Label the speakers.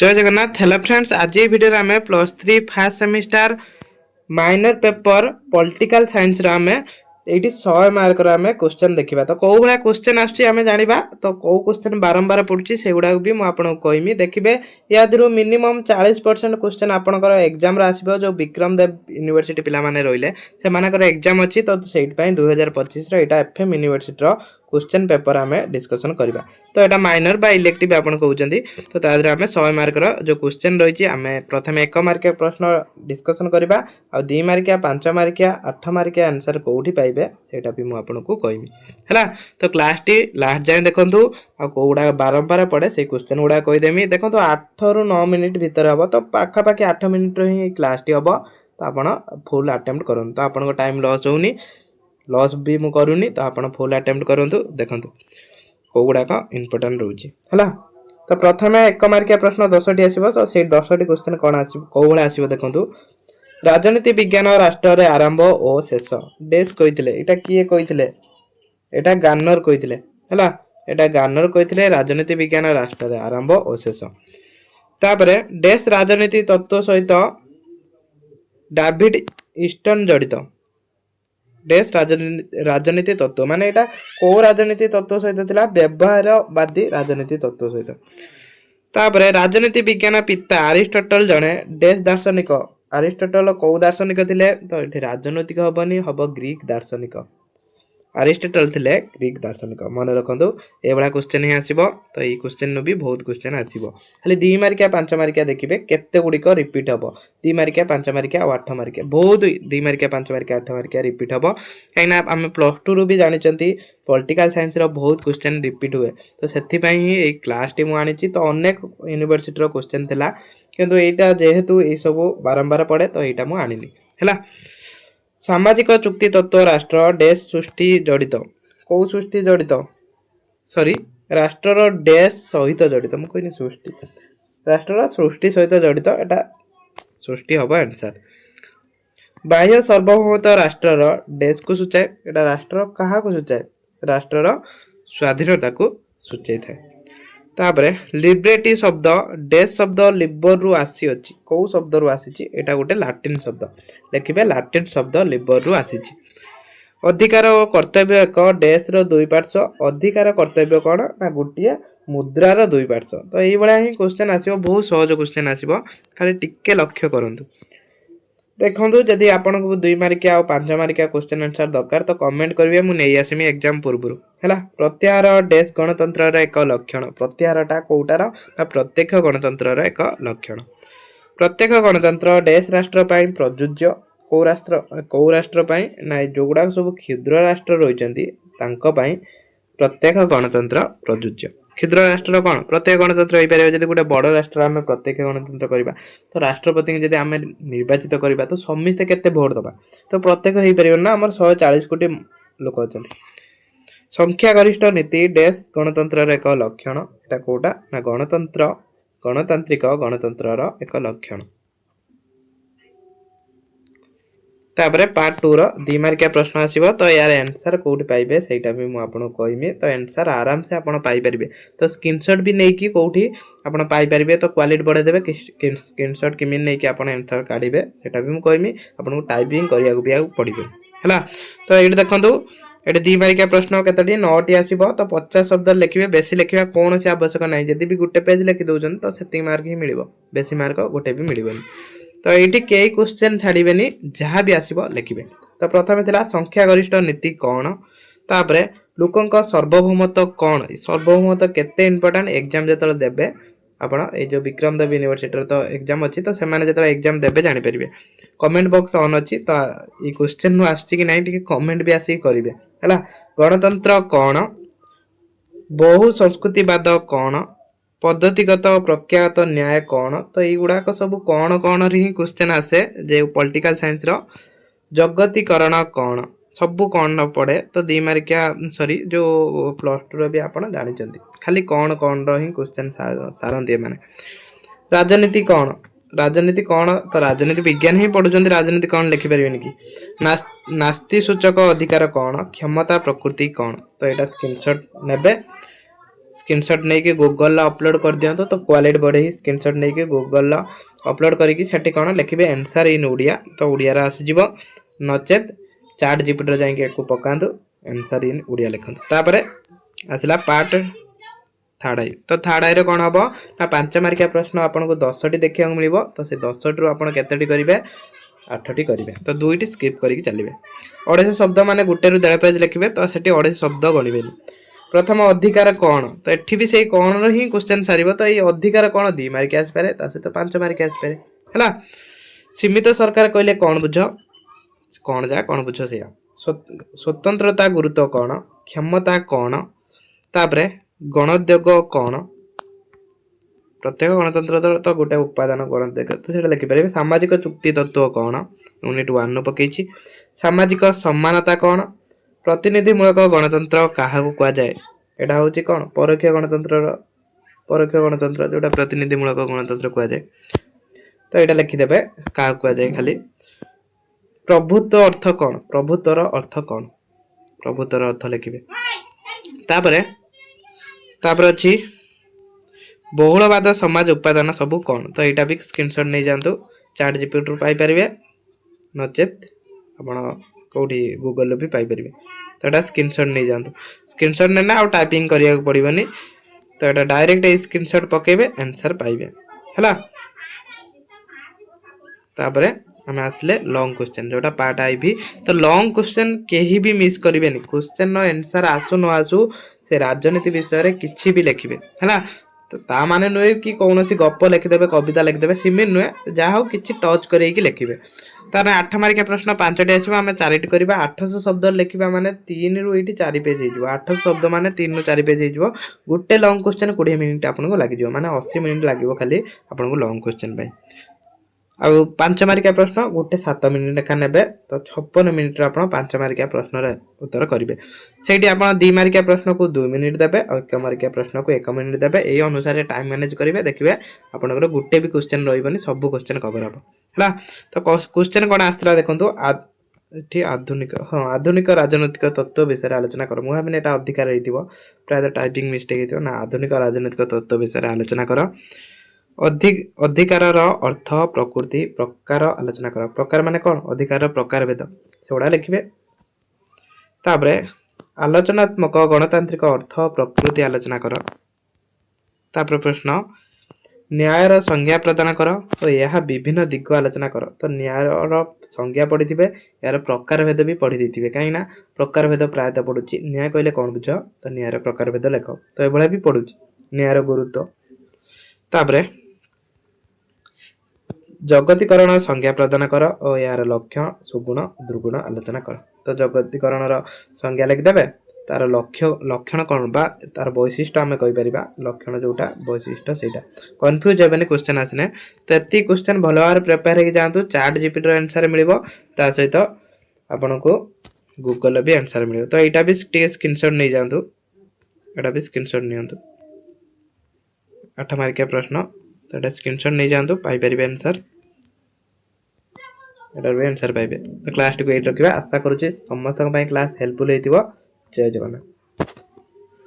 Speaker 1: जय Jagannath. Hello friends, आज ये वीडियो आम +3 first semester minor paper political science आम ये 100 मार्क आम क्वेश्चन देखा। तो कौ भाया क्वेश्चन आम जाना तो कौ क्वेश्चन बारंबार पड़ुची से गुड़ा भी मुझे कहमी देखिए। या मिनिमम 40% क्वेश्चन आपंकर एग्जाम आसो जो विक्रम देव यूनिवर्सिटी पिला माने रहिले से एग्जाम अच्छी। तो से 2025 एफएम यूनिवर्सिटी क्वेश्चन पेपर आम डिस्कसन करवा। तो यहाँ माइनर बा इलेक्टिव आप कहते। तो तादेह आम 100 मार्कर जो क्वेश्चन रही आम प्रथम 1 मार्किया प्रश्न डिस्कसन करवा आ 2 मार्किया 5 मार्किया 8 मार्किया आंसर कौटी पाइबे सेटा भी मुझे कहमी है। तो क्लास टी लास्ट जाए देखूँ आ कौड़ा बारंबार पड़े से क्वेश्चन गुड़ा कहीदेमी। देखो 8 ରୁ 9 मिनिट भितर हम तो पाखापाखि 8 मिनिट ही क्लास टी हम। तो आप फुल अटेम्प्ट करूँ तो आपको टाइम लॉस होनी लॉस भी मु करूनी। तो आप फुल अटेम्प्ट करूँ देखो कौ गुड़ाक इम्पोर्टाट रोचे है। तो प्रथम 1 मार्किया प्रश्न 10टी आसो। तो से 10टी क्वेश्चन कौन कौ भाई आसो देखो। राजनीति विज्ञान राष्ट्र आरंभ और शेष डेस कही यहाँ किए कही यहाँ गार्नर कही है। यहाँ गार्नर कही राजनीति विज्ञान राष्ट्र आरंभ और शेष। तापर डेस राजनीति तत्व सहित डेविड ईस्टन जड़ित। डेस राजनीति तत्व माने यहाँ कौ राजनीति तत्व सहित थिला व्यवहारवादी राजनीति तत्व सहित। तापर राजनीति विज्ञान पिता अरिस्टोटल जड़े डेस दार्शनिक। अरिस्टोटल कौ दार्शनिक थिले तो ये राजनैतिक हबनी हम ग्रीक दार्शनिक। अरिस्टोटल थिले ग्रीक दार्शनिक मन रखु ये क्वेश्चन ही आसो। तो ये क्वेश्चन भी बहुत क्वेश्चन आसो। खाली 2 मार्किया 5 मार्किया देखिए केते गुड़िक रिपीट हम 2 मार्किया 5 मार्किया और 8 मार्किया बहुत 2 मार्किया 5 मार्किया 8 मार्किया रिपीट हम कहीं आम +2 रू भी जानते पॉलिटिकल साइंस बहुत क्वेश्चन रिपीट हुए। तो से ही क्लास टी मुझे तो अनेक यूनिवर्सिटी क्वेश्चन थिला किंतु यहाँ जेहेतु ये सब बारंबार पड़े तो यहाँ मुझे आनी है। सामाजिक चुक्ति तत्व राष्ट्र डेस सृष्टि जड़ित कौ सृष्टि जड़ित सॉरी राष्ट्र डेस सहित जड़ित मुझे सृष्टि राष्ट्र सृष्टि सहित जड़ित एटा सृष्टि हम आंसर। बाह्य सार्वभौमत राष्ट्र डेस को सूचाए एटा राष्ट्र क्या सूचाए राष्ट्र स्वाधीनता को सूचाई थाए। तापर लिबर्टी शब्द डेस शब्द लिबर रु आसी अच्छी कौ शब्द रु आसी एटा गोटे लाटिन शब्द देखिए लाटिन शब्द लिबर रु आसी। अधिकार और कर्तव्य एक डेस रो 2 पार्श्व अधिकार कर्तव्य कौन ना गोटे मुद्रार 2 पार्श्व। तो ये ही क्वेश्चन आसो बहुत सहज क्वेश्चन आसो खाली टिके लक्ष्य करूँ। देखो जदि आपको 2 मार्किया और 5 मार्किया क्वेश्चन आंसर दरकार तो कमेंट करेंगे मुझे नहीं आसमी एग्जाम पूर्व है। प्रत्याहार डेस गणतंत्र एक लक्षण प्रत्याहारटा कौटार ना प्रत्यक्ष गणतंत्र एक लक्षण। प्रत्यक्ष गणतंत्र डेस राष्ट्र प्रযোज्य कौ राष्ट्र ना जो गुड़ा सब क्षुद्र राष्ट्र रही प्रत्यक्ष गणतंत्र प्रযোज्य। क्षुद्र राष्ट्र कौन प्रत्येक गणतंत्र हो पारे जब गोटे बड़ राष्ट्र आम प्रत्यक्ष गणतंत्र करवा तो राष्ट्रपति जब आम निर्वाचित करवा तो समस्ते केते भोट दबा तो प्रत्यक्ष हो पार ना आम 140 कोटी लोक अच्छा। संख्यागरिष्ठ नीति डेस गणतंत्र एक लक्षण एटा कौटा ना गणतांत्रिक गणतंत्र एक लक्षण। तापर पार्ट 2 रो 2 मार्किया प्रश्न आसीबो। तो यार आंसर कोठी पाइबे सेटा भी मु आपन कहमी। तो आंसर आराम से आपन पाई परिबे तो स्क्रीनशॉट भी नै कि कोठी आपन पाई परिबे तो क्वालिटी बढ़े देबे स्क्रीनशॉट किमि नै कि आपन आंसर काढिबे सेटा भी मु कहमी आपन टाइपिंग करिया को भी पड़िबे हैला। तो एडी देखंतु एडी 2 मार्किया प्रश्न केतडी 9टी आसीबो। तो 50 शब्द लिखिबे बेसी लिखिबा कोन से आवश्यक नै जदि भी गुटे पेज लिखि दोजन तो सेति मार्क ही मिलिबो बेसी मार्क गुटे भी मिलिबोनी। तो ये कई क्वेश्चन छाड़बेनि जहाँ भी आसो लिखे। तो प्रथम था संख्यागरिष्ठ नीति कौन तापर लोकों सार्वभौमत कौन सार्वभौमत केते इंपोर्टेंट एग्जाम जो देवे आपण जो विक्रम देव यूनिवर्सिटी तो एग्जाम अच्छी तो से एग्जाम देवे जानीपर। कमेंट बॉक्स ऑन अच्छी तो ये क्वेश्चन आसी ना कमेंट भी आसिक करेंगे है। गणतंत्र कौन बहु संस्कृतिवाद कौन पद्धतिगत प्रख्यात न्याय कौन। तो युड़ाक सब कौन कौन ही क्वेश्चन आसे जे पॉलिटिकल साइंस रो जगतीकरण कौन सब कौन पड़े। तो 2 मार्किया सॉरी जो +2 भी आप जानते खाली कौन कौन ही क्वेश्चन सारंती माने। राजनीति कौन तो राजनीति विज्ञान ही पढ़ुं राजनीति कौन लिखिपारे कि नास्ति सूचक अधिकार कौन क्षमता प्रकृति कौन। तो यहाँ स्क्रीनशॉट नेबे स्क्रीनशॉट नहीं कि गूगल अपलोड कर दियंतो तो क्वालिटी बढ़े ही स्क्रीनशॉट नहीं कि गूगल अपलोड करिकी सेठी कोन लिखिबे आंसर इन ओडिया तो ओडिया रा आसी जिवो नचेत चैट जीपीटी रे जाई को पकांतु आंसर इन ओडिया लिखंतु तापरे आसला पार्ट थर्ड आई तो थर्ड आई रे कोन हबो ना 5 मार्किया प्रश्न आपन को 10 टी देखिया मिलिबो तो से 10 टी आपन केतेटी करिवे 8 टी करिवे तो दुईटी स्किप करिक चलिबे 28 शब्द माने गुटे रु 1.5 पेज लिखिबे तो सेठी 28 शब्द गणिबेनी प्रथम अधिकार कौन तो एठी भी से कौन रो ही क्वेश्चन सारिबो तो ये अधिकार कौन 2 मार्क आस पारे ता से तो 5 मार्क आस पारे हला सीमित सरकार कहले कौन बुझ कौन जा कौन बुझ से स्वतंत्रता गुरुत्व कौन क्षमता कौन तापरे गणोद्योग कौन प्रत्येक गणतंत्र तो गोटे उपादान गणोद्योग तो सेटा लिखि पारे सामाजिक चुक्ति तत्व कौन यूनिट 1 नु पकेछि सामाजिक समानता कौन प्रतिनिधिमूलक गणतंत्र क्या कह जाए एटा होची कौन परोक्ष गणतंत्र जोटा प्रतिनिधिमूलक गणतंत्र कह जाए तो यहाँ लिखिदेवे क्या कह जाए खाली प्रभुत्व अर्थ कौन प्रभुत्वर अर्थ कौन प्रभुत्वर अर्थ लिखिबे तापरे अछि बहुलवाद समाज उपादान सब कौन तो यहाँ भी स्क्रीनशॉट नहीं जातु चैट जीपीटी पाई परिवे नचेत आपण कोठी गूगल भी पाई परिवे तो एटा स्क्रीनशॉट नहीं जातु स्क्रीनशॉट नेना आ टाइपिंग करिया पड़िबनी तो एटा डायरेक्ट ए स्क्रीनशॉट पकेबे आंसर पाइबे हला तापरे हम आसले लॉन्ग क्वेश्चन जोटा पार्ट आई भी तो लॉन्ग क्वेश्चन केही भी मिस करिवेनी क्वेश्चन नो आंसर आसु न आसु से राजनीति विषय रे किछि भी लिखिबे हला तो ता माने नुए कि कौनसी गप लिखिदेवे कविता लिखिदेवे सिमिन नुए जहा हो किछि टच करैकी लिखिबे तार 8 मार्किया प्रश्न 5 टी आसीबा हम 4 टी करबा 800 शब्द लिखिबा माने 3 रु एठी 4 पेज हे जिवो 800 शब्द माने 3 रु 4 पेज हे जिवो गुटे लॉन्ग क्वेश्चन 20 मिनिट आपन को लागि जिवो माने 80 मिनिट लागिवो खाली आपन को लॉन्ग क्वेश्चन बाय आ 5 मार्किया प्रश्न गुटे 7 मिनिट लेखा नेबे तो 56 मिनिट रे आपन 5 मार्किया प्रश्न रे उत्तर करिवे सेठी आपन 2 मार्किया प्रश्न को 2 मिनिट देबे और 1 मार्किया प्रश्न को 1 मिनिट देबे एई अनुसार टाइम मैनेज करिवे देखिबे आपन को गुटे भी क्वेश्चन रहइबनी सब क्वेश्चन कवर हबो हला तो क्वेश्चन कोन आस्त्रा देखंतु एठी आधुनिक हां आधुनिक राजनीतिक तत्व विषय आलोचना कर मु भाबिने एटा अधिकार रहितिबो प्राय टाइपिंग मिस्टेक हेतिबो ना आधुनिक राजनीतिक तत्व विषय आलोचना कर अधिकार अर्थ प्रकृति प्रकार आलोचना कर प्रकार माने कौन अधिकार प्रकार भेद सेगुड़ा लिखिबे तापरे आलोचनात्मक गणतांत्रिक अर्थ प्रकृति आलोचना कर तापर प्रश्न न्यायर संज्ञा प्रदान कर तो यह विभिन्न दिग आलोचना कर तो न्यायर संज्ञा पढ़ी यार प्रकार भेद भी पढ़ी देथिबे काई ना प्रकार भेद प्रायतः पढुची न्याय कहले कौन बुझ तो न्यायर प्रकार भेद लेख तो एभला भी पढुची न्यायर गुरुत्व तापरे जगतीकरण संज्ञा प्रदान कर और यार लक्षण सुगुण दुर्गुण आलोचना कर तो जगतीकरण संज्ञा लिखिदेवे तार लक्षण कौन बा तार वैशिष्ट्य आम कहीपर लक्षण जोटा वैशिष्ट्य सेटा कन्फ्यूज हेबे क्वेश्चन आसने तो ये क्वेश्चन भल भाव प्रिपेयर हो जातु चैट जीपीटी आंसर मिलिबो ता सहित आपन को गूगल भी आंसर मिलिबो तो एटा भी स्क्रीनशॉट नहीं जातु एटा भी स्क्रीनशॉट नियंतु 8 मार्किया प्रश्न तो एटा स्क्रीनशॉट नहीं जातु पाई परिबे आंसर एटा भी आंसर पाइबे तो क्लास टी को एट रखिबा आशा करूची समस्त क्लास हेल्पफुल हेतिबो जय जगन्नाथ।